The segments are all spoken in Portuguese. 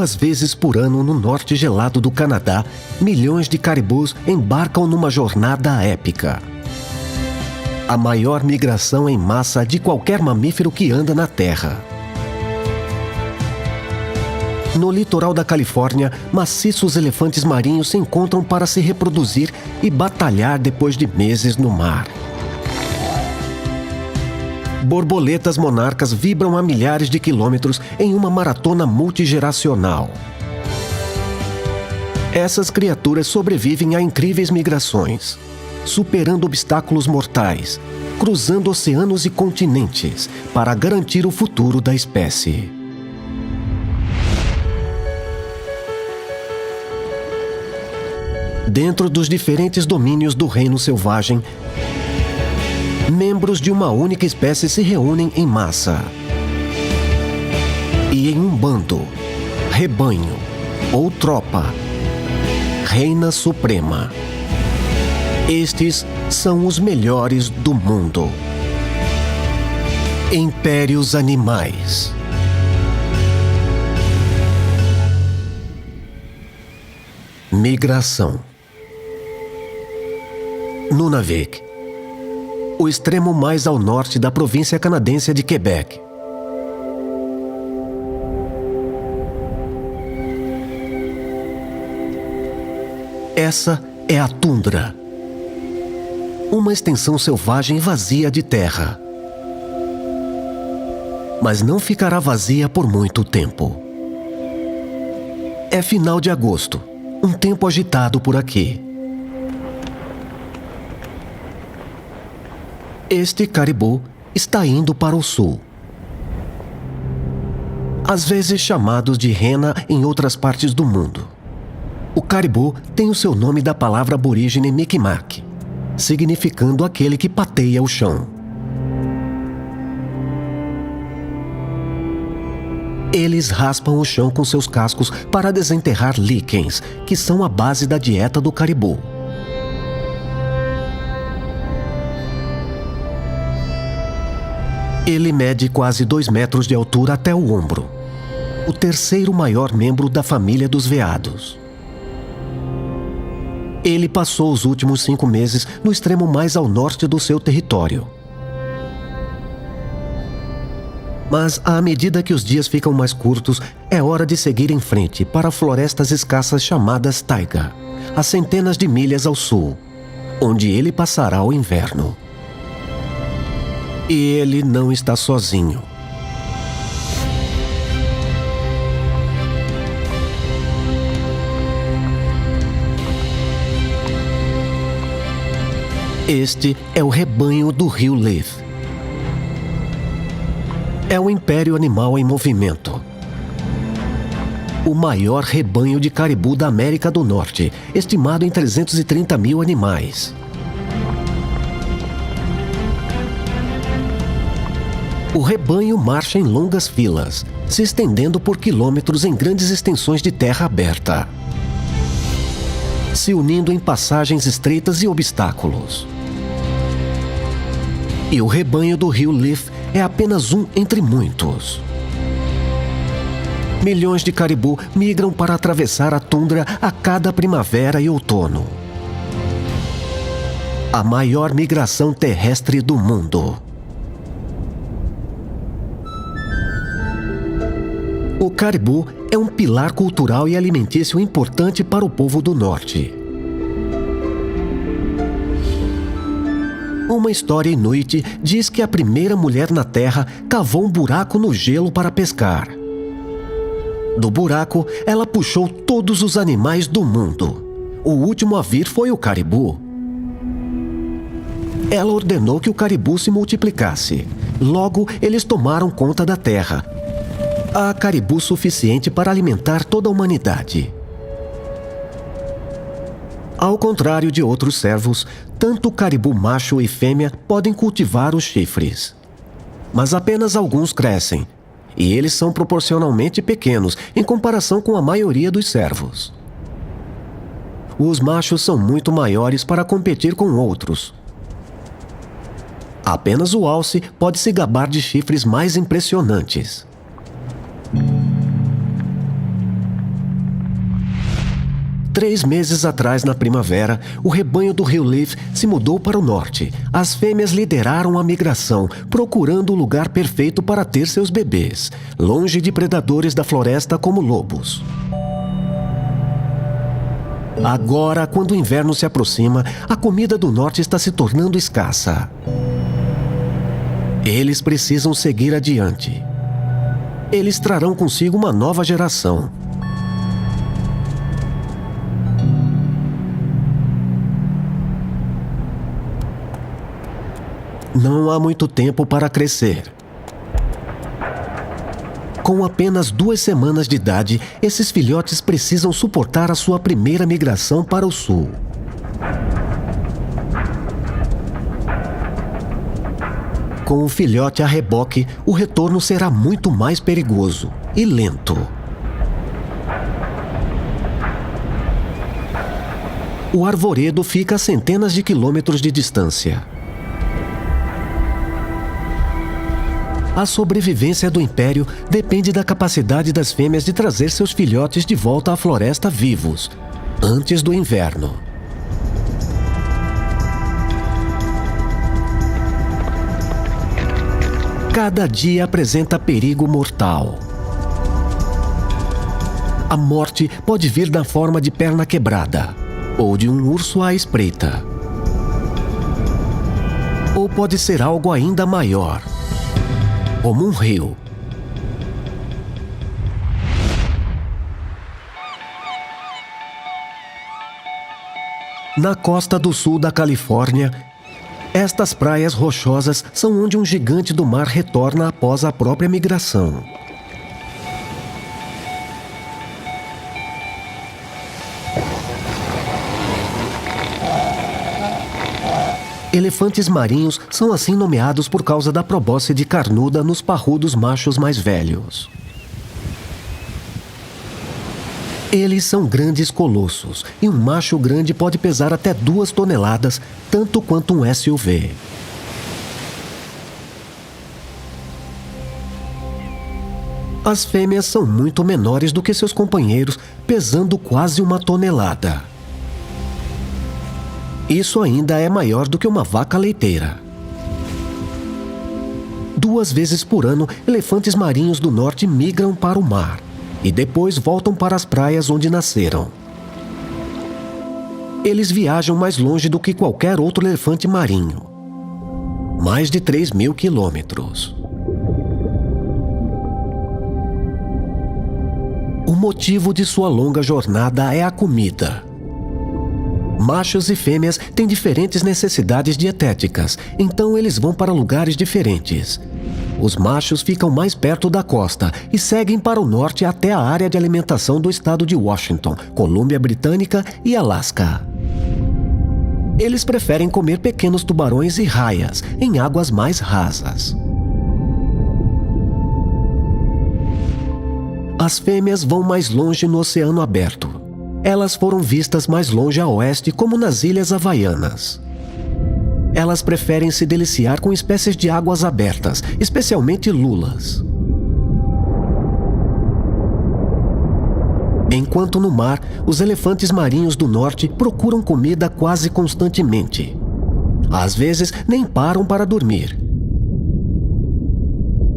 2 vezes por ano no norte gelado do Canadá, milhões de caribus embarcam numa jornada épica. A maior migração em massa de qualquer mamífero que anda na Terra. No litoral da Califórnia, maciços elefantes marinhos se encontram para se reproduzir e batalhar depois de meses no mar. Borboletas monarcas vibram a milhares de quilômetros em uma maratona multigeracional. Essas criaturas sobrevivem a incríveis migrações, superando obstáculos mortais, cruzando oceanos e continentes para garantir o futuro da espécie. Dentro dos diferentes domínios do reino selvagem, membros de uma única espécie se reúnem em massa. E em um bando, rebanho ou tropa, reina suprema. Estes são os melhores do mundo. Impérios animais. Migração. Nunavik, o extremo mais ao norte da província canadense de Quebec. Essa é a tundra, uma extensão selvagem vazia de terra. Mas não ficará vazia por muito tempo. É final de agosto, um tempo agitado por aqui. Este caribu está indo para o sul. Às vezes chamados de rena em outras partes do mundo. O caribu tem o seu nome da palavra aborígene Mi'kmaq, significando aquele que pateia o chão. Eles raspam o chão com seus cascos para desenterrar líquens, que são a base da dieta do caribu. Ele mede quase 2 metros de altura até o ombro. O terceiro maior membro da família dos veados. Ele passou os últimos 5 meses no extremo mais ao norte do seu território. Mas, à medida que os dias ficam mais curtos, é hora de seguir em frente para florestas escassas chamadas taiga, a centenas de milhas ao sul, onde ele passará o inverno. E ele não está sozinho. Este é o rebanho do rio Leith. É um império animal em movimento. O maior rebanho de caribu da América do Norte, estimado em 330 mil animais. O rebanho marcha em longas filas, se estendendo por quilômetros em grandes extensões de terra aberta, se unindo em passagens estreitas e obstáculos. E o rebanho do rio Leith é apenas um entre muitos. Milhões de caribu migram para atravessar a tundra a cada primavera e outono. A maior migração terrestre do mundo. O caribu é um pilar cultural e alimentício importante para o povo do norte. Uma história inuit diz que a primeira mulher na Terra cavou um buraco no gelo para pescar. Do buraco, ela puxou todos os animais do mundo. O último a vir foi o caribu. Ela ordenou que o caribu se multiplicasse. Logo, eles tomaram conta da terra. Há caribu suficiente para alimentar toda a humanidade. Ao contrário de outros servos, tanto o caribu macho e fêmea podem cultivar os chifres. Mas apenas alguns crescem, e eles são proporcionalmente pequenos em comparação com a maioria dos servos. Os machos são muito maiores para competir com outros. Apenas o alce pode se gabar de chifres mais impressionantes. 3 meses atrás, na primavera, o rebanho do rio Leaf se mudou para o norte. As fêmeas lideraram a migração, procurando o lugar perfeito para ter seus bebês, longe de predadores da floresta como lobos. Agora, quando o inverno se aproxima, a comida do norte está se tornando escassa. Eles precisam seguir adiante. Eles trarão consigo uma nova geração. Não há muito tempo para crescer. Com apenas 2 semanas de idade, esses filhotes precisam suportar a sua primeira migração para o sul. Com o filhote a reboque, o retorno será muito mais perigoso e lento. O arvoredo fica a centenas de quilômetros de distância. A sobrevivência do Império depende da capacidade das fêmeas de trazer seus filhotes de volta à floresta vivos, antes do inverno. Cada dia apresenta perigo mortal. A morte pode vir na forma de perna quebrada, ou de um urso à espreita. Ou pode ser algo ainda maior, como um rio. Na costa do sul da Califórnia, estas praias rochosas são onde um gigante do mar retorna após a própria migração. Elefantes marinhos são assim nomeados por causa da probóscide carnuda nos parrudos machos mais velhos. Eles são grandes colossos, e um macho grande pode pesar até 2 toneladas, tanto quanto um SUV. As fêmeas são muito menores do que seus companheiros, pesando quase 1 tonelada. Isso ainda é maior do que uma vaca leiteira. 2 vezes por ano, elefantes marinhos do norte migram para o mar e depois voltam para as praias onde nasceram. Eles viajam mais longe do que qualquer outro elefante marinho. Mais de 3.000 quilômetros. O motivo de sua longa jornada é a comida. Machos e fêmeas têm diferentes necessidades dietéticas, então eles vão para lugares diferentes. Os machos ficam mais perto da costa e seguem para o norte até a área de alimentação do estado de Washington, Colômbia Britânica e Alasca. Eles preferem comer pequenos tubarões e raias em águas mais rasas. As fêmeas vão mais longe no oceano aberto. Elas foram vistas mais longe a oeste, como nas Ilhas Havaianas. Elas preferem se deliciar com espécies de águas abertas, especialmente lulas. Enquanto no mar, os elefantes marinhos do norte procuram comida quase constantemente. Às vezes, nem param para dormir.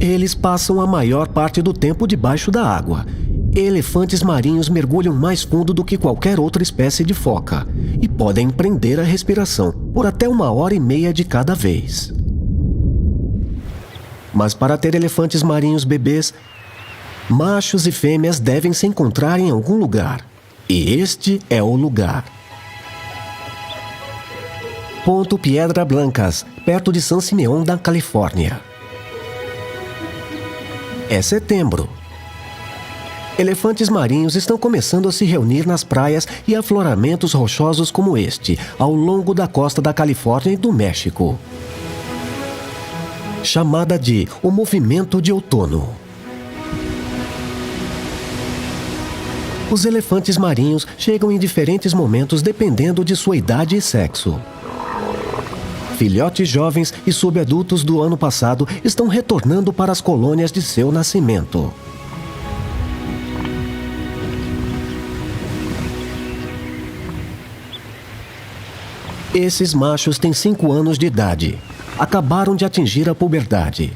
Eles passam a maior parte do tempo debaixo da água. Elefantes marinhos mergulham mais fundo do que qualquer outra espécie de foca e podem prender a respiração por até 1h30 de cada vez. Mas para ter elefantes marinhos bebês, machos e fêmeas devem se encontrar em algum lugar. E este é o lugar. Ponto Piedra Blancas, perto de San Simeón, da Califórnia. É setembro. Elefantes marinhos estão começando a se reunir nas praias e afloramentos rochosos como este, ao longo da costa da Califórnia e do México. Chamada de o movimento de outono. Os elefantes marinhos chegam em diferentes momentos dependendo de sua idade e sexo. Filhotes jovens e subadultos do ano passado estão retornando para as colônias de seu nascimento. Esses machos têm 5 anos de idade. Acabaram de atingir a puberdade.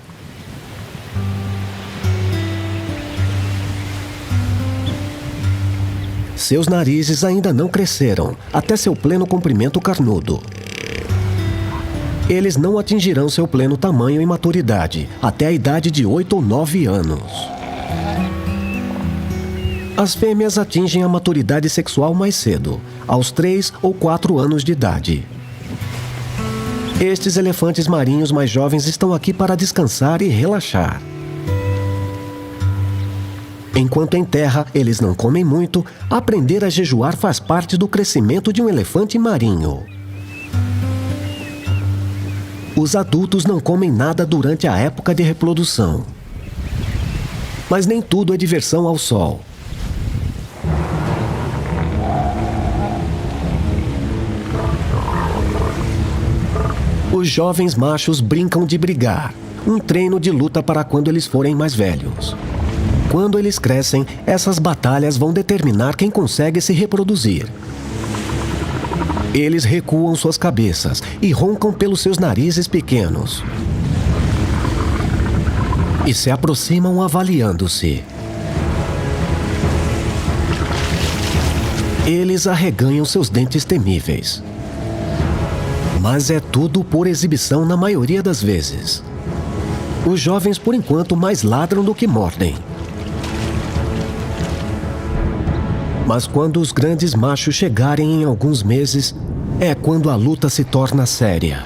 Seus narizes ainda não cresceram, até seu pleno comprimento carnudo. Eles não atingirão seu pleno tamanho e maturidade, até a idade de 8 ou 9 anos. As fêmeas atingem a maturidade sexual mais cedo, aos 3 ou 4 anos de idade. Estes elefantes marinhos mais jovens estão aqui para descansar e relaxar. Enquanto em terra eles não comem muito, aprender a jejuar faz parte do crescimento de um elefante marinho. Os adultos não comem nada durante a época de reprodução. Mas nem tudo é diversão ao sol. Os jovens machos brincam de brigar, um treino de luta para quando eles forem mais velhos. Quando eles crescem, essas batalhas vão determinar quem consegue se reproduzir. Eles recuam suas cabeças e roncam pelos seus narizes pequenos. E se aproximam avaliando-se. Eles arreganham seus dentes temíveis. Mas é tudo por exibição na maioria das vezes. Os jovens, por enquanto, mais ladram do que mordem. Mas quando os grandes machos chegarem em alguns meses, é quando a luta se torna séria.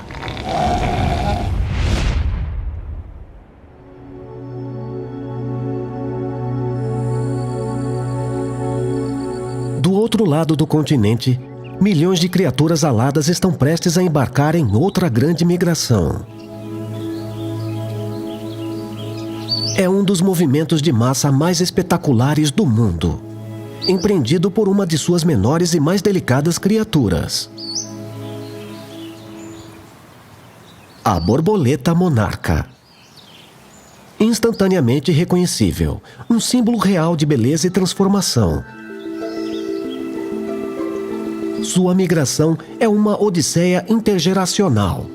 Do outro lado do continente, milhões de criaturas aladas estão prestes a embarcar em outra grande migração. É um dos movimentos de massa mais espetaculares do mundo, empreendido por uma de suas menores e mais delicadas criaturas. A borboleta monarca. Instantaneamente reconhecível, um símbolo real de beleza e transformação. Sua migração é uma odisseia intergeracional.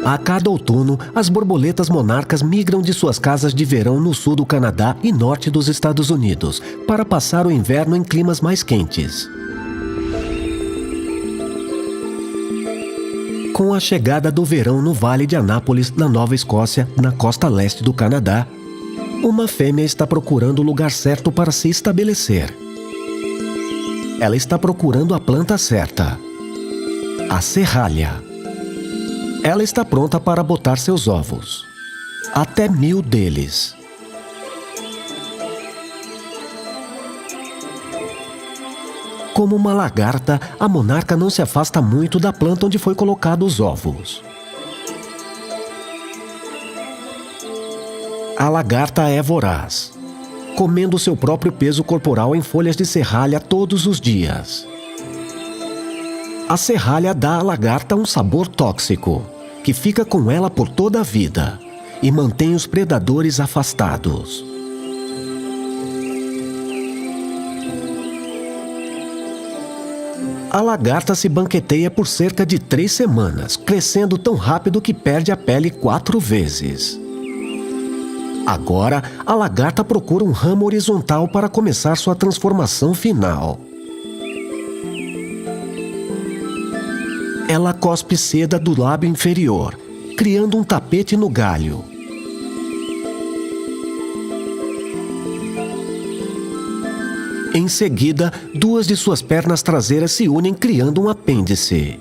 A cada outono, as borboletas monarcas migram de suas casas de verão no sul do Canadá e norte dos Estados Unidos, para passar o inverno em climas mais quentes. Com a chegada do verão no Vale de Anápolis, na Nova Escócia, na costa leste do Canadá, uma fêmea está procurando o lugar certo para se estabelecer. Ela está procurando a planta certa, a serralha. Ela está pronta para botar seus ovos. Até 1000 deles. Como uma lagarta, a monarca não se afasta muito da planta onde foi colocado os ovos. A lagarta é voraz, comendo seu próprio peso corporal em folhas de serralha todos os dias. A serralha dá à lagarta um sabor tóxico, que fica com ela por toda a vida e mantém os predadores afastados. A lagarta se banqueteia por cerca de 3 semanas, crescendo tão rápido que perde a pele 4 vezes. Agora, a lagarta procura um ramo horizontal para começar sua transformação final. Ela cospe seda do lábio inferior, criando um tapete no galho. Em seguida, 2 de suas pernas traseiras se unem criando um apêndice.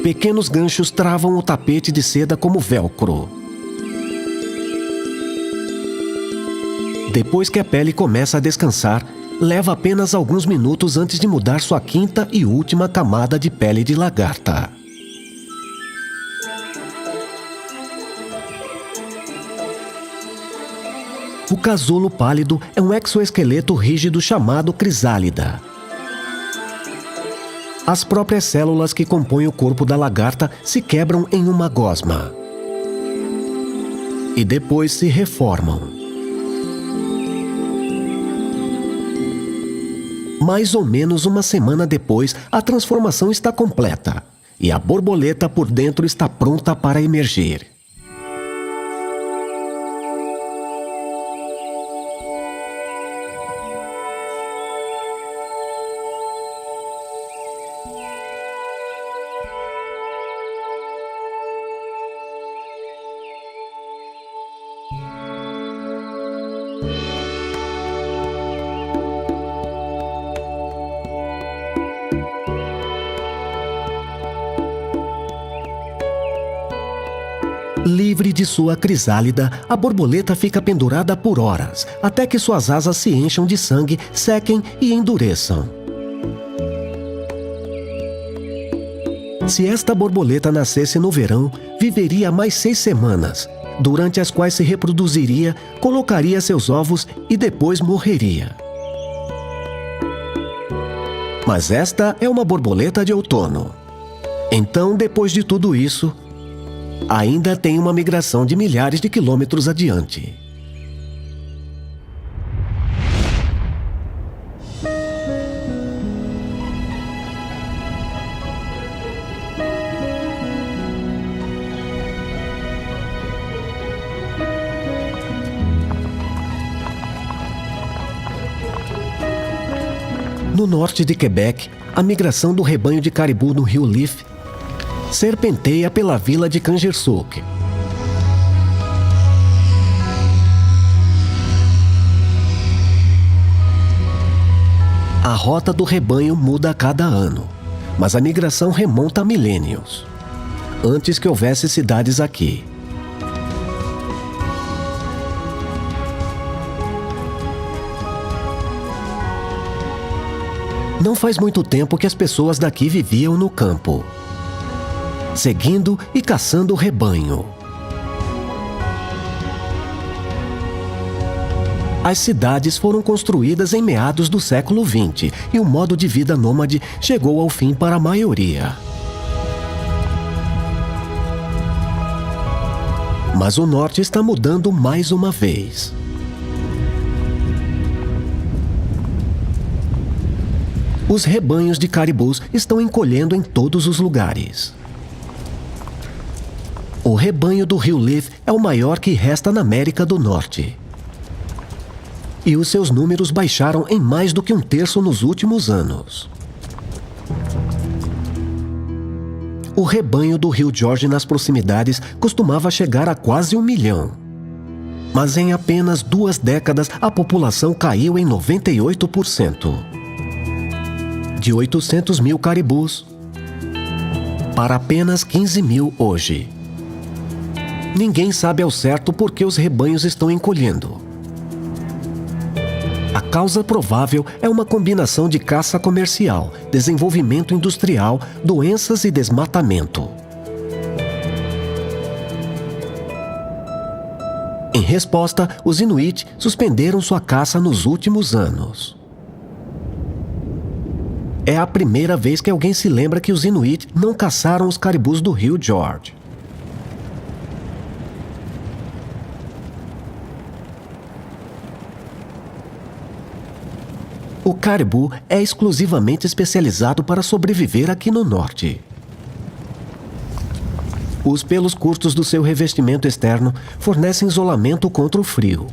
Pequenos ganchos travam o tapete de seda como velcro. Depois que a pele começa a descansar, leva apenas alguns minutos antes de mudar sua 5ª e última camada de pele de lagarta. O casulo pálido é um exoesqueleto rígido chamado crisálida. As próprias células que compõem o corpo da lagarta se quebram em uma gosma e depois se reformam. Mais ou menos uma semana depois, a transformação está completa e a borboleta por dentro está pronta para emergir. Livre de sua crisálida, a borboleta fica pendurada por horas, até que suas asas se encham de sangue, sequem e endureçam. Se esta borboleta nascesse no verão, viveria mais 6 semanas, durante as quais se reproduziria, colocaria seus ovos e depois morreria. Mas esta é uma borboleta de outono. Então, depois de tudo isso, ainda tem uma migração de milhares de quilômetros adiante. No norte de Quebec, a migração do rebanho de caribu no rio Leaf serpenteia pela vila de Kangersuk. A rota do rebanho muda a cada ano, mas a migração remonta a milênios, antes que houvesse cidades aqui. Não faz muito tempo que as pessoas daqui viviam no campo, seguindo e caçando o rebanho. As cidades foram construídas em meados do século XX e o modo de vida nômade chegou ao fim para a maioria. Mas o norte está mudando mais uma vez. Os rebanhos de caribus estão encolhendo em todos os lugares. O rebanho do rio Leaf é o maior que resta na América do Norte. E os seus números baixaram em mais do que 1/3 nos últimos anos. O rebanho do rio George nas proximidades costumava chegar a quase 1 milhão. Mas em apenas 2 décadas a população caiu em 98%. De 800 mil caribus para apenas 15 mil hoje. Ninguém sabe ao certo por que os rebanhos estão encolhendo. A causa provável é uma combinação de caça comercial, desenvolvimento industrial, doenças e desmatamento. Em resposta, os Inuit suspenderam sua caça nos últimos anos. É a primeira vez que alguém se lembra que os Inuit não caçaram os caribus do rio George. O caribu é exclusivamente especializado para sobreviver aqui no norte. Os pelos curtos do seu revestimento externo fornecem isolamento contra o frio.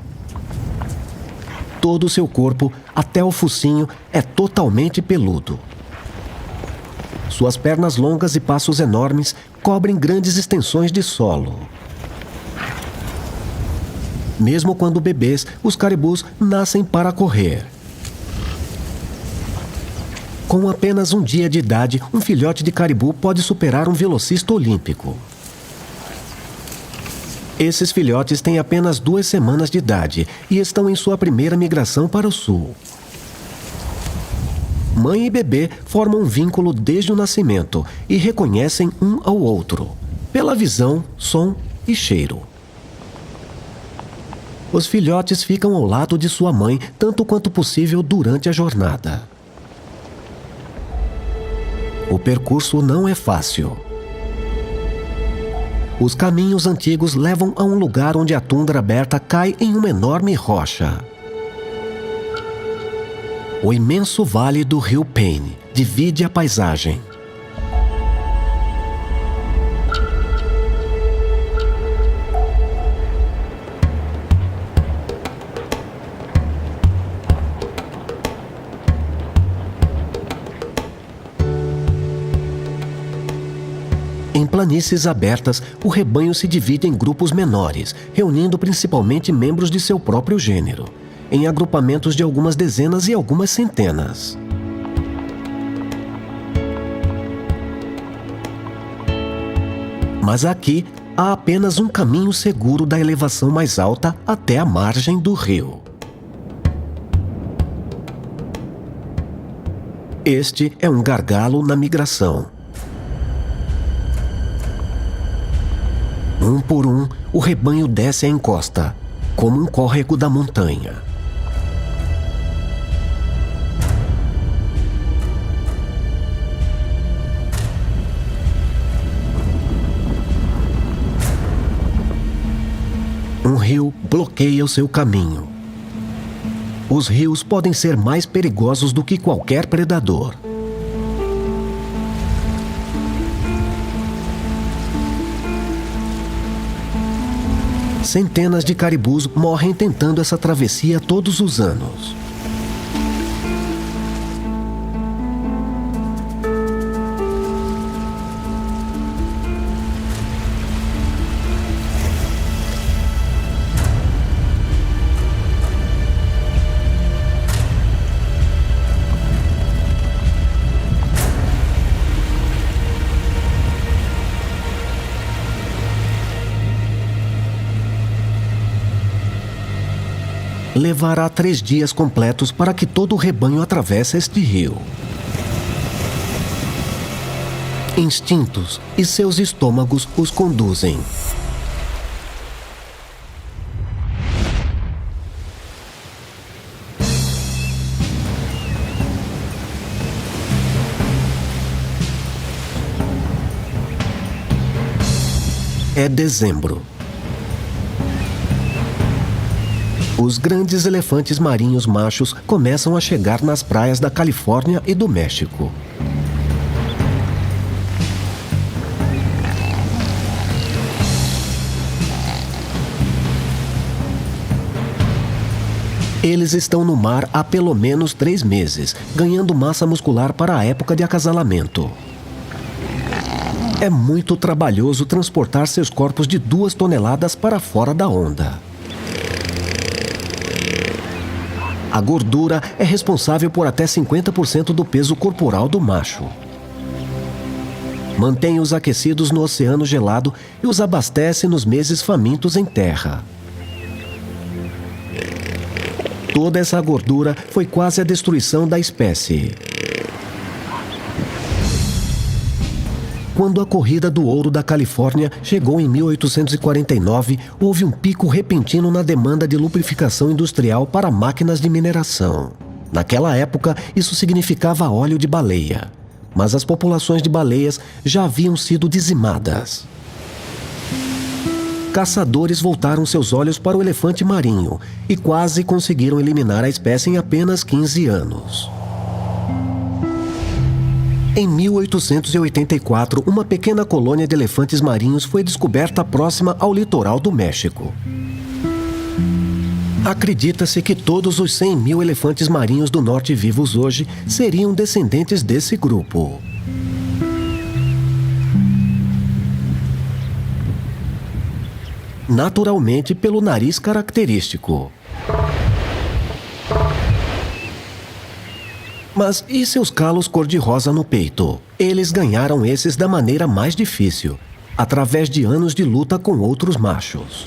Todo o seu corpo, até o focinho, é totalmente peludo. Suas pernas longas e passos enormes cobrem grandes extensões de solo. Mesmo quando bebês, os caribus nascem para correr. Com apenas 1 dia de idade, um filhote de caribu pode superar um velocista olímpico. Esses filhotes têm apenas 2 semanas de idade e estão em sua primeira migração para o sul. Mãe e bebê formam um vínculo desde o nascimento e reconhecem um ao outro, pela visão, som e cheiro. Os filhotes ficam ao lado de sua mãe tanto quanto possível durante a jornada. O percurso não é fácil. Os caminhos antigos levam a um lugar onde a tundra aberta cai em uma enorme rocha. O imenso vale do rio Peine divide a paisagem. Em planícies abertas, o rebanho se divide em grupos menores, reunindo principalmente membros de seu próprio gênero, em agrupamentos de algumas dezenas e algumas centenas. Mas aqui há apenas um caminho seguro da elevação mais alta até a margem do rio. Este é um gargalo na migração. Um por um, o rebanho desce a encosta, como um córrego da montanha. Um rio bloqueia o seu caminho. Os rios podem ser mais perigosos do que qualquer predador. Centenas de caribus morrem tentando essa travessia todos os anos. Levará 3 dias completos para que todo o rebanho atravesse este rio. Instintos e seus estômagos os conduzem. É dezembro. Os grandes elefantes marinhos machos começam a chegar nas praias da Califórnia e do México. Eles estão no mar há pelo menos 3 meses, ganhando massa muscular para a época de acasalamento. É muito trabalhoso transportar seus corpos de 2 toneladas para fora da onda. A gordura é responsável por até 50% do peso corporal do macho. Mantém-os aquecidos no oceano gelado e os abastece nos meses famintos em terra. Toda essa gordura foi quase a destruição da espécie. Quando a corrida do ouro da Califórnia chegou em 1849, houve um pico repentino na demanda de lubrificação industrial para máquinas de mineração. Naquela época, isso significava óleo de baleia, mas as populações de baleias já haviam sido dizimadas. Caçadores voltaram seus olhos para o elefante marinho e quase conseguiram eliminar a espécie em apenas 15 anos. Em 1884, uma pequena colônia de elefantes marinhos foi descoberta próxima ao litoral do México. Acredita-se que todos os 100 mil elefantes marinhos do norte vivos hoje seriam descendentes desse grupo. Naturalmente, pelo nariz característico. Mas e seus calos cor-de-rosa no peito? Eles ganharam esses da maneira mais difícil, através de anos de luta com outros machos.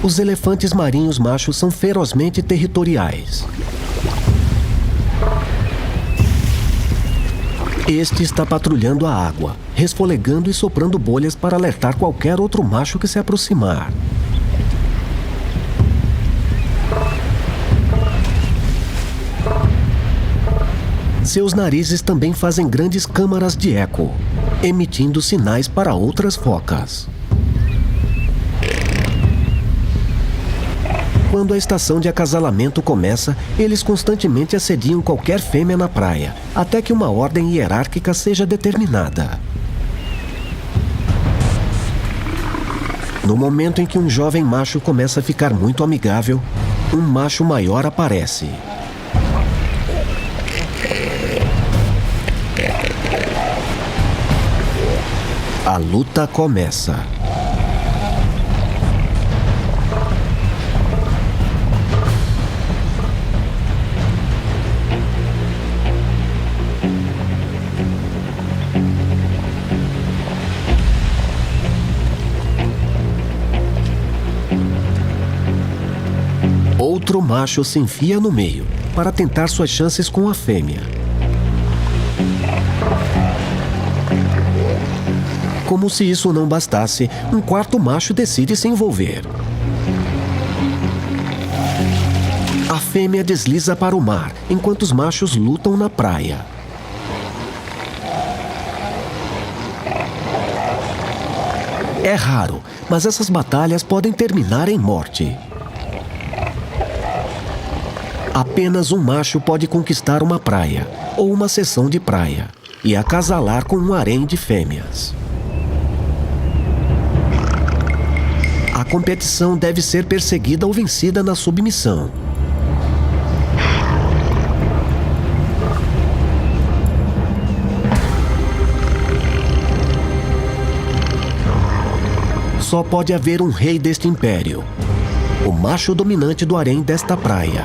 Os elefantes marinhos machos são ferozmente territoriais. Este está patrulhando a água, resfolegando e soprando bolhas para alertar qualquer outro macho que se aproximar. Seus narizes também fazem grandes câmaras de eco, emitindo sinais para outras focas. Quando a estação de acasalamento começa, eles constantemente assediam qualquer fêmea na praia, até que uma ordem hierárquica seja determinada. No momento em que um jovem macho começa a ficar muito amigável, um macho maior aparece. A luta começa. Outro macho se enfia no meio para tentar suas chances com a fêmea. Como se isso não bastasse, um quarto macho decide se envolver. A fêmea desliza para o mar, enquanto os machos lutam na praia. É raro, mas essas batalhas podem terminar em morte. Apenas um macho pode conquistar uma praia, ou uma seção de praia, e acasalar com um harém de fêmeas. A competição deve ser perseguida ou vencida na submissão. Só pode haver um rei deste império, o macho dominante do harém desta praia.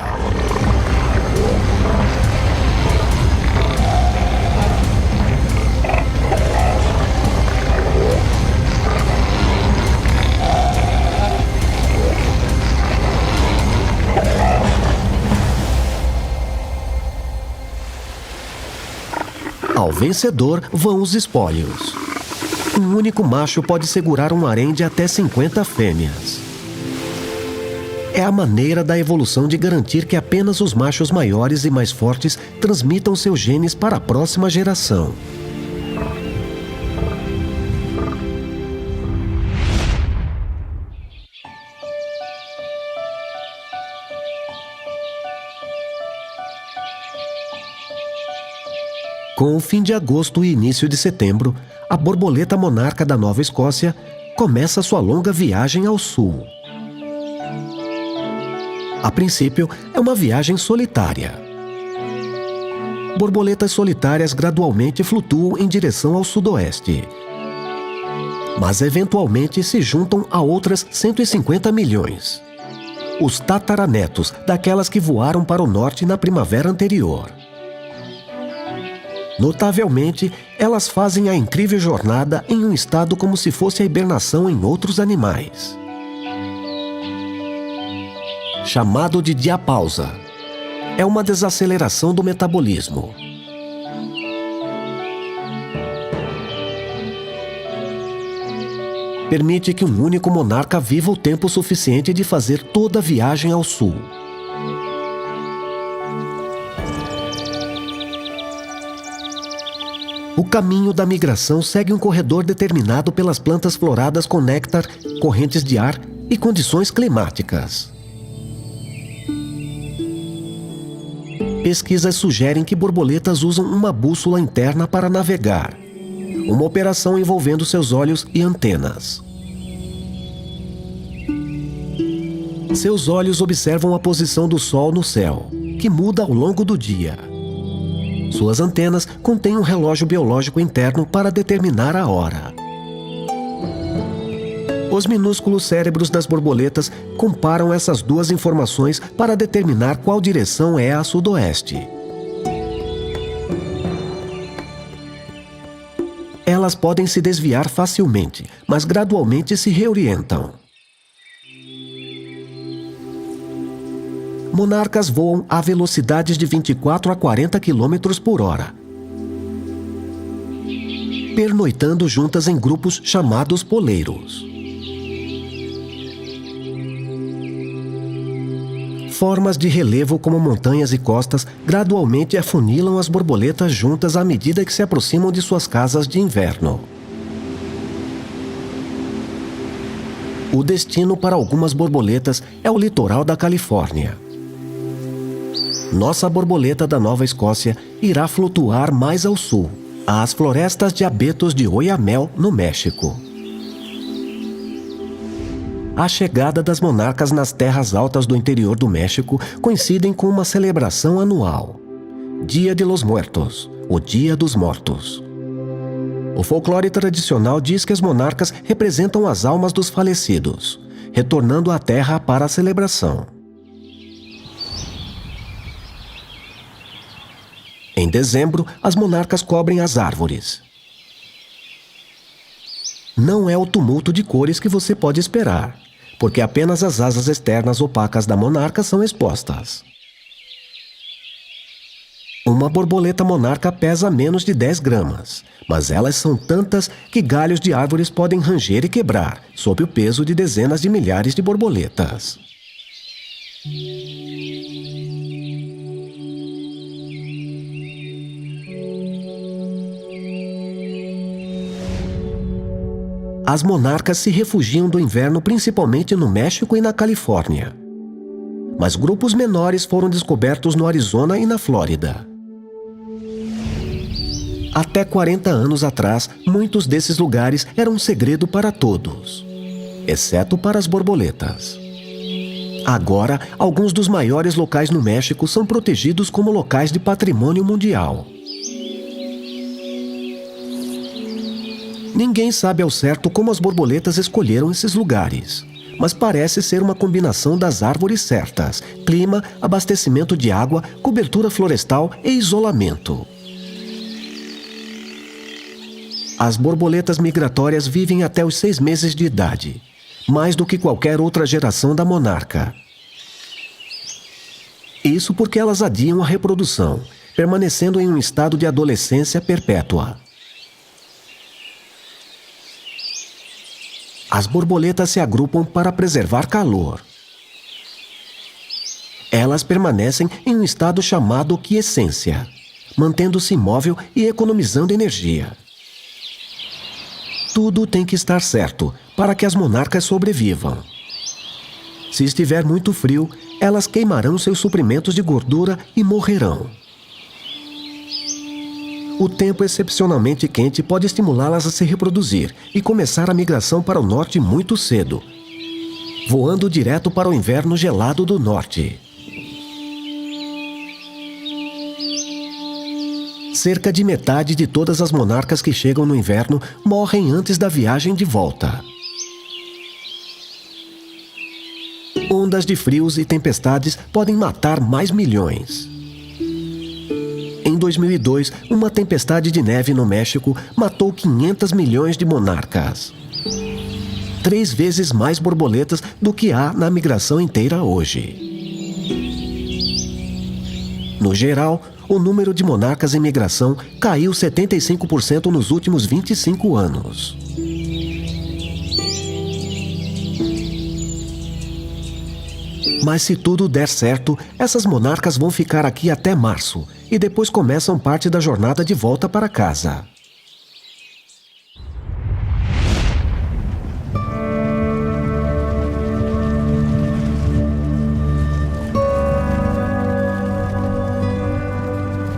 Ao vencedor vão os espólios. Um único macho pode segurar um harém de até 50 fêmeas. É a maneira da evolução de garantir que apenas os machos maiores e mais fortes transmitam seus genes para a próxima geração. Com o fim de agosto e início de setembro, a borboleta monarca da Nova Escócia começa sua longa viagem ao sul. A princípio, é uma viagem solitária. Borboletas solitárias gradualmente flutuam em direção ao sudoeste, mas eventualmente se juntam a outras 150 milhões. Os tataranetos daquelas que voaram para o norte na primavera anterior. Notavelmente, elas fazem a incrível jornada em um estado como se fosse a hibernação em outros animais. Chamado de diapausa. É uma desaceleração do metabolismo. Permite que um único monarca viva o tempo suficiente de fazer toda a viagem ao sul. O caminho da migração segue um corredor determinado pelas plantas floradas com néctar, correntes de ar e condições climáticas. Pesquisas sugerem que borboletas usam uma bússola interna para navegar, uma operação envolvendo seus olhos e antenas. Seus olhos observam a posição do Sol no céu, que muda ao longo do dia. Suas antenas contêm um relógio biológico interno para determinar a hora. Os minúsculos cérebros das borboletas comparam essas duas informações para determinar qual direção é a sudoeste. Elas podem se desviar facilmente, mas gradualmente se reorientam. Monarcas voam a velocidades de 24 a 40 km por hora, pernoitando juntas em grupos chamados poleiros. Formas de relevo como montanhas e costas gradualmente afunilam as borboletas juntas à medida que se aproximam de suas casas de inverno. O destino para algumas borboletas é o litoral da Califórnia. Nossa borboleta da Nova Escócia irá flutuar mais ao sul, às florestas de abetos de Oyamel, no México. A chegada das monarcas nas terras altas do interior do México coincidem com uma celebração anual. Dia de los Muertos, o Dia dos Mortos. O folclore tradicional diz que as monarcas representam as almas dos falecidos, retornando à terra para a celebração. Em dezembro, as monarcas cobrem as árvores. Não é o tumulto de cores que você pode esperar, porque apenas as asas externas opacas da monarca são expostas. Uma borboleta monarca pesa menos de 10 gramas, mas elas são tantas que galhos de árvores podem ranger e quebrar, sob o peso de dezenas de milhares de borboletas. As monarcas se refugiam do inverno principalmente no México e na Califórnia. Mas grupos menores foram descobertos no Arizona e na Flórida. Até 40 anos atrás, muitos desses lugares eram um segredo para todos, exceto para as borboletas. Agora, alguns dos maiores locais no México são protegidos como locais de patrimônio mundial. Ninguém sabe ao certo como as borboletas escolheram esses lugares, mas parece ser uma combinação das árvores certas, clima, abastecimento de água, cobertura florestal e isolamento. As borboletas migratórias vivem até os 6 meses de idade, mais do que qualquer outra geração da monarca. Isso porque elas adiam a reprodução, permanecendo em um estado de adolescência perpétua. As borboletas se agrupam para preservar calor. Elas permanecem em um estado chamado quiescência, mantendo-se imóvel e economizando energia. Tudo tem que estar certo para que as monarcas sobrevivam. Se estiver muito frio, elas queimarão seus suprimentos de gordura e morrerão. O tempo excepcionalmente quente pode estimulá-las a se reproduzir e começar a migração para o norte muito cedo, voando direto para o inverno gelado do norte. Cerca de metade de todas as monarcas que chegam no inverno morrem antes da viagem de volta. Ondas de frios e tempestades podem matar mais milhões. Em 2002, uma tempestade de neve no México matou 500 milhões de monarcas. 3 vezes mais borboletas do que há na migração inteira hoje. No geral, o número de monarcas em migração caiu 75% nos últimos 25 anos. Mas se tudo der certo, essas monarcas vão ficar aqui até março e depois começam parte da jornada de volta para casa.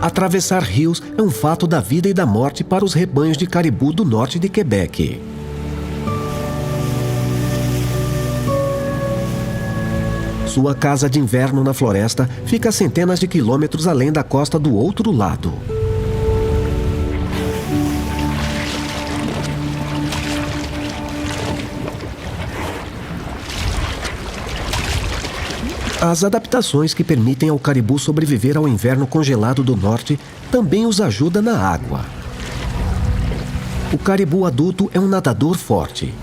Atravessar rios é um fato da vida e da morte para os rebanhos de caribu do norte de Quebec. Sua casa de inverno na floresta fica a centenas de quilômetros além da costa do outro lado. As adaptações que permitem ao caribu sobreviver ao inverno congelado do norte também os ajudam na água. O caribu adulto é um nadador forte.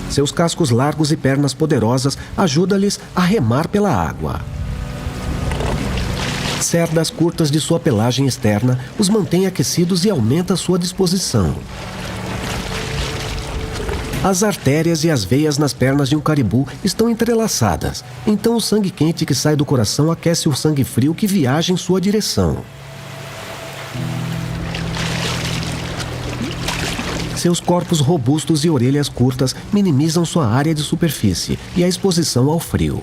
Seus cascos largos e pernas poderosas ajudam-lhes a remar pela água. Cerdas curtas de sua pelagem externa os mantêm aquecidos e aumenta sua disposição. As artérias e as veias nas pernas de um caribu estão entrelaçadas, então o sangue quente que sai do coração aquece o sangue frio que viaja em sua direção. Seus corpos robustos e orelhas curtas minimizam sua área de superfície e a exposição ao frio.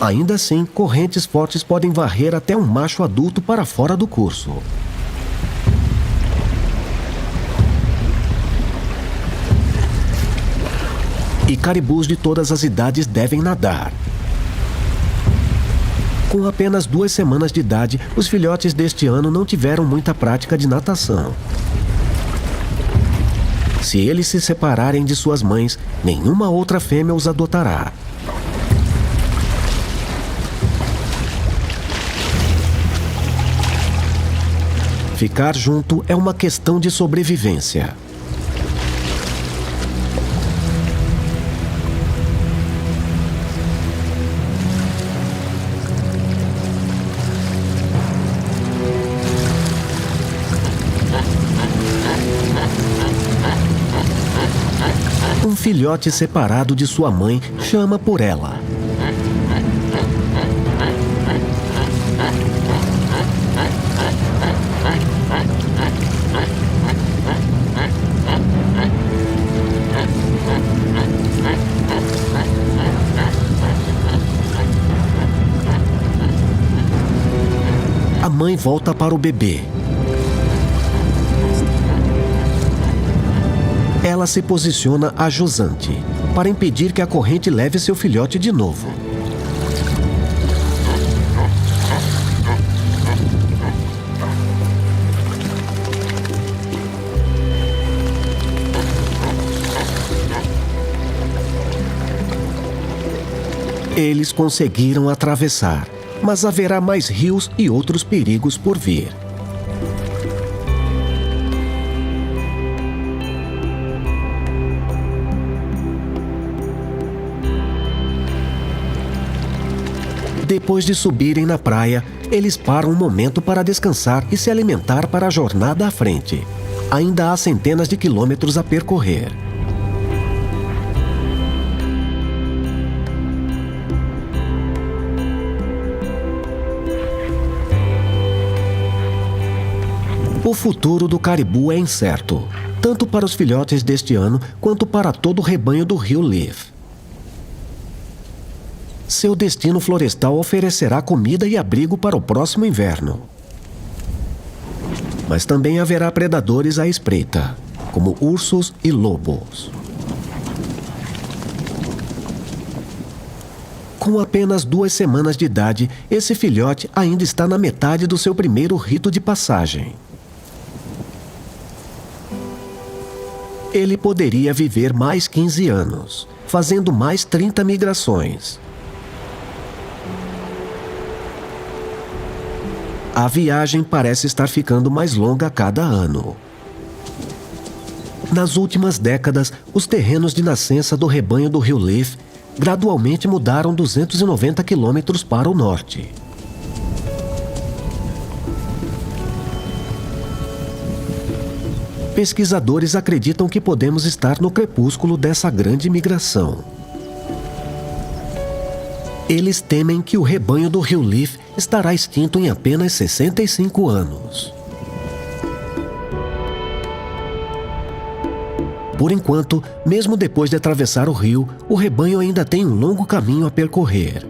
Ainda assim, correntes fortes podem varrer até um macho adulto para fora do curso. E caribus de todas as idades devem nadar. Com apenas 2 semanas de idade, os filhotes deste ano não tiveram muita prática de natação. Se eles se separarem de suas mães, nenhuma outra fêmea os adotará. Ficar junto é uma questão de sobrevivência. Um filhote separado de sua mãe chama por ela. A mãe volta para o bebê. Ela se posiciona a jusante, para impedir que a corrente leve seu filhote de novo. Eles conseguiram atravessar, mas haverá mais rios e outros perigos por vir. Depois de subirem na praia, eles param um momento para descansar e se alimentar para a jornada à frente. Ainda há centenas de quilômetros a percorrer. O futuro do caribu é incerto, tanto para os filhotes deste ano quanto para todo o rebanho do rio Leaf. Seu destino florestal oferecerá comida e abrigo para o próximo inverno. Mas também haverá predadores à espreita, como ursos e lobos. Com apenas 2 semanas de idade, esse filhote ainda está na metade do seu primeiro rito de passagem. Ele poderia viver mais 15 anos, fazendo mais 30 migrações. A viagem parece estar ficando mais longa a cada ano. Nas últimas décadas, os terrenos de nascença do rebanho do rio Leaf gradualmente mudaram 290 quilômetros para o norte. Pesquisadores acreditam que podemos estar no crepúsculo dessa grande migração. Eles temem que o rebanho do rio Leaf estará extinto em apenas 65 anos. Por enquanto, mesmo depois de atravessar o rio, o rebanho ainda tem um longo caminho a percorrer.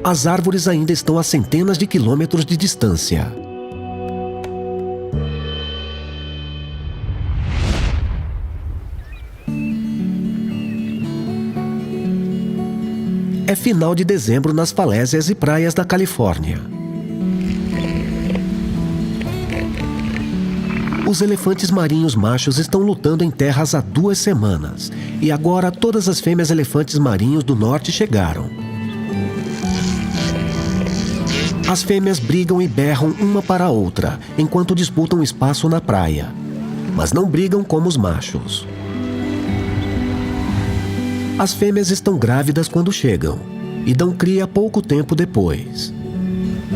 As árvores ainda estão a centenas de quilômetros de distância. É final de dezembro nas falésias e praias da Califórnia. Os elefantes marinhos machos estão lutando em terras há 2 semanas. E agora todas as fêmeas elefantes marinhos do norte chegaram. As fêmeas brigam e berram uma para a outra, enquanto disputam espaço na praia. Mas não brigam como os machos. As fêmeas estão grávidas quando chegam e dão cria pouco tempo depois.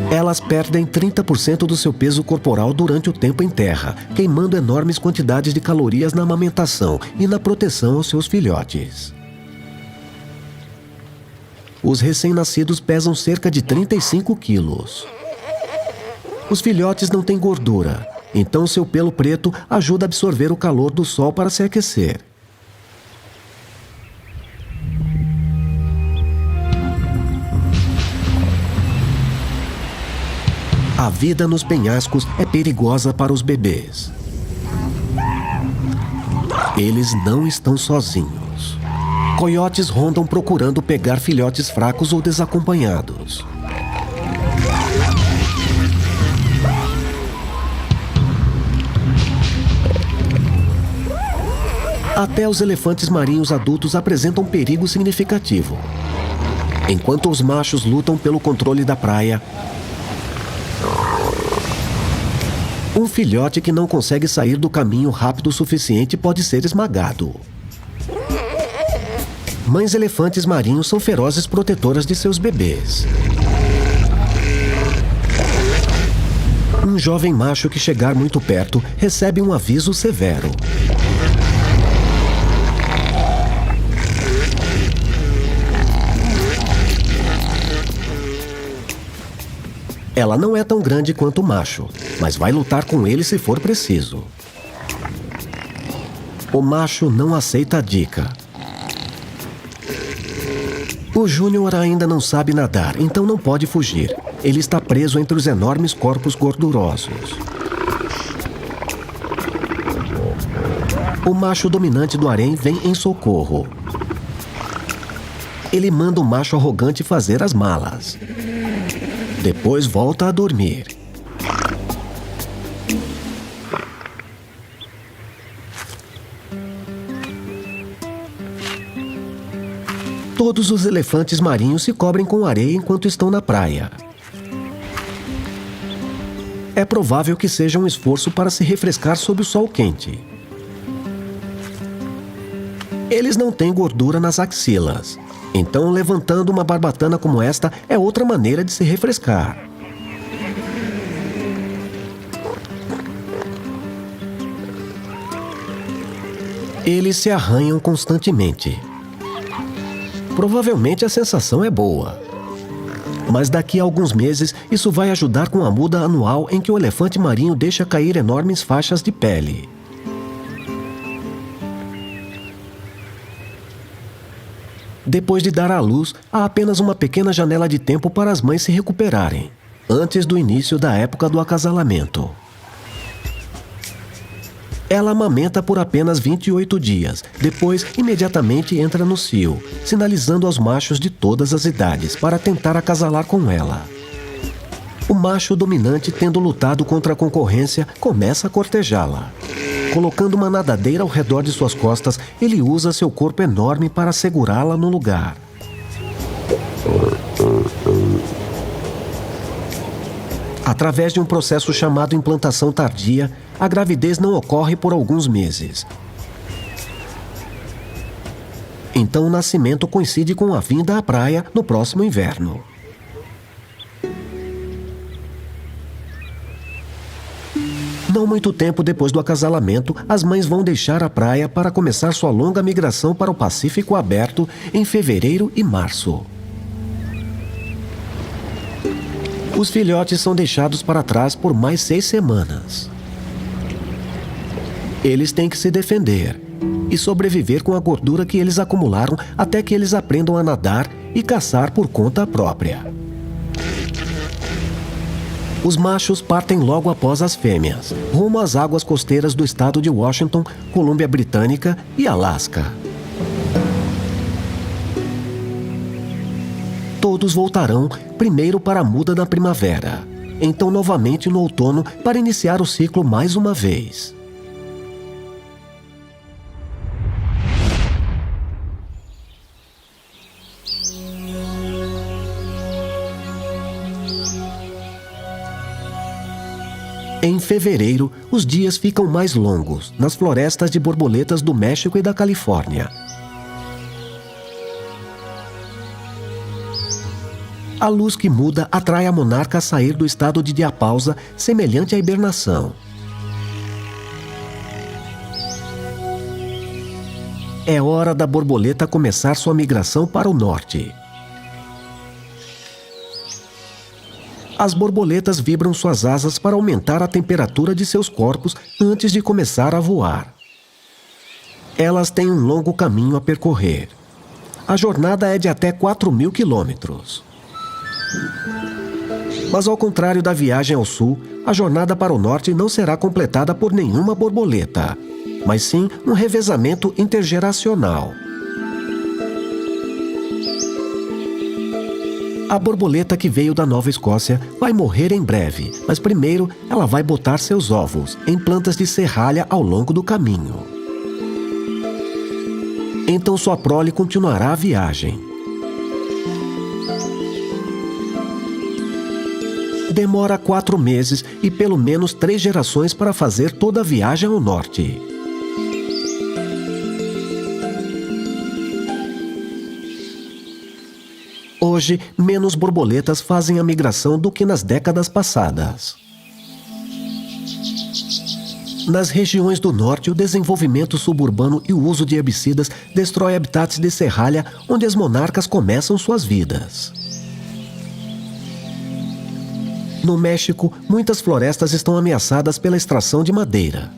Elas perdem 30% do seu peso corporal durante o tempo em terra, queimando enormes quantidades de calorias na amamentação e na proteção aos seus filhotes. Os recém-nascidos pesam cerca de 35 quilos. Os filhotes não têm gordura, então seu pelo preto ajuda a absorver o calor do sol para se aquecer. A vida nos penhascos é perigosa para os bebês. Eles não estão sozinhos. Coiotes rondam procurando pegar filhotes fracos ou desacompanhados. Até os elefantes marinhos adultos apresentam perigo significativo. Enquanto os machos lutam pelo controle da praia, um filhote que não consegue sair do caminho rápido o suficiente pode ser esmagado. Mães elefantes marinhos são ferozes protetoras de seus bebês. Um jovem macho que chegar muito perto recebe um aviso severo. Ela não é tão grande quanto o macho, mas vai lutar com ele se for preciso. O macho não aceita a dica. O Júnior ainda não sabe nadar, então não pode fugir. Ele está preso entre os enormes corpos gordurosos. O macho dominante do harém vem em socorro. Ele manda o macho arrogante fazer as malas. Depois volta a dormir. Todos os elefantes marinhos se cobrem com areia enquanto estão na praia. É provável que seja um esforço para se refrescar sob o sol quente. Eles não têm gordura nas axilas. Então, levantando uma barbatana como esta é outra maneira de se refrescar. Eles se arranham constantemente. Provavelmente a sensação é boa. Mas daqui a alguns meses, isso vai ajudar com a muda anual em que o elefante marinho deixa cair enormes faixas de pele. Depois de dar à luz, há apenas uma pequena janela de tempo para as mães se recuperarem, antes do início da época do acasalamento. Ela amamenta por apenas 28 dias, depois imediatamente entra no cio, sinalizando aos machos de todas as idades para tentar acasalar com ela. O macho dominante, tendo lutado contra a concorrência, começa a cortejá-la. Colocando uma nadadeira ao redor de suas costas, ele usa seu corpo enorme para segurá-la no lugar. Através de um processo chamado implantação tardia, a gravidez não ocorre por alguns meses. Então o nascimento coincide com a vinda à praia no próximo inverno. Não muito tempo depois do acasalamento, as mães vão deixar a praia para começar sua longa migração para o Pacífico aberto em fevereiro e março. Os filhotes são deixados para trás por mais 6 semanas. Eles têm que se defender e sobreviver com a gordura que eles acumularam até que eles aprendam a nadar e caçar por conta própria. Os machos partem logo após as fêmeas, rumo às águas costeiras do estado de Washington, Colômbia Britânica e Alasca. Todos voltarão primeiro para a muda na primavera, então novamente no outono para iniciar o ciclo mais uma vez. Em fevereiro, os dias ficam mais longos nas florestas de borboletas do México e da Califórnia. A luz que muda atrai a monarca a sair do estado de diapausa, semelhante à hibernação. É hora da borboleta começar sua migração para o norte. As borboletas vibram suas asas para aumentar a temperatura de seus corpos antes de começar a voar. Elas têm um longo caminho a percorrer. A jornada é de até 4.000 quilômetros. Mas ao contrário da viagem ao sul, a jornada para o norte não será completada por nenhuma borboleta, mas sim um revezamento intergeracional. A borboleta que veio da Nova Escócia vai morrer em breve, mas primeiro ela vai botar seus ovos em plantas de serralha ao longo do caminho. Então sua prole continuará a viagem. Demora 4 meses e pelo menos 3 gerações para fazer toda a viagem ao norte. Hoje, menos borboletas fazem a migração do que nas décadas passadas. Nas regiões do norte, o desenvolvimento suburbano e o uso de herbicidas destrói habitats de serralha onde as monarcas começam suas vidas. No México, muitas florestas estão ameaçadas pela extração de madeira.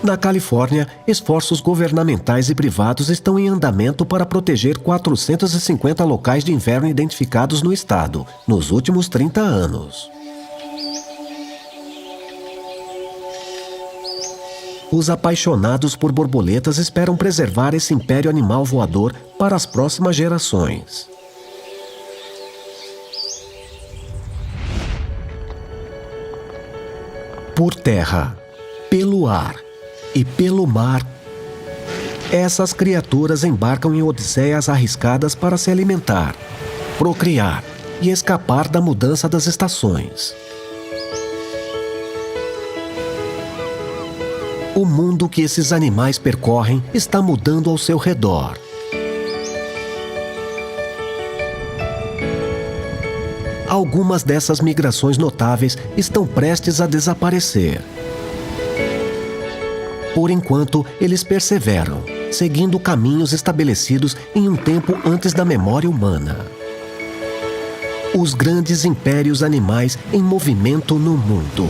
Na Califórnia, esforços governamentais e privados estão em andamento para proteger 450 locais de inverno identificados no estado, nos últimos 30 anos. Os apaixonados por borboletas esperam preservar esse império animal voador para as próximas gerações. Por terra, pelo ar e pelo mar, essas criaturas embarcam em odisseias arriscadas para se alimentar, procriar e escapar da mudança das estações. O mundo que esses animais percorrem está mudando ao seu redor. Algumas dessas migrações notáveis estão prestes a desaparecer. Por enquanto, eles perseveram, seguindo caminhos estabelecidos em um tempo antes da memória humana. Os grandes impérios animais em movimento no mundo.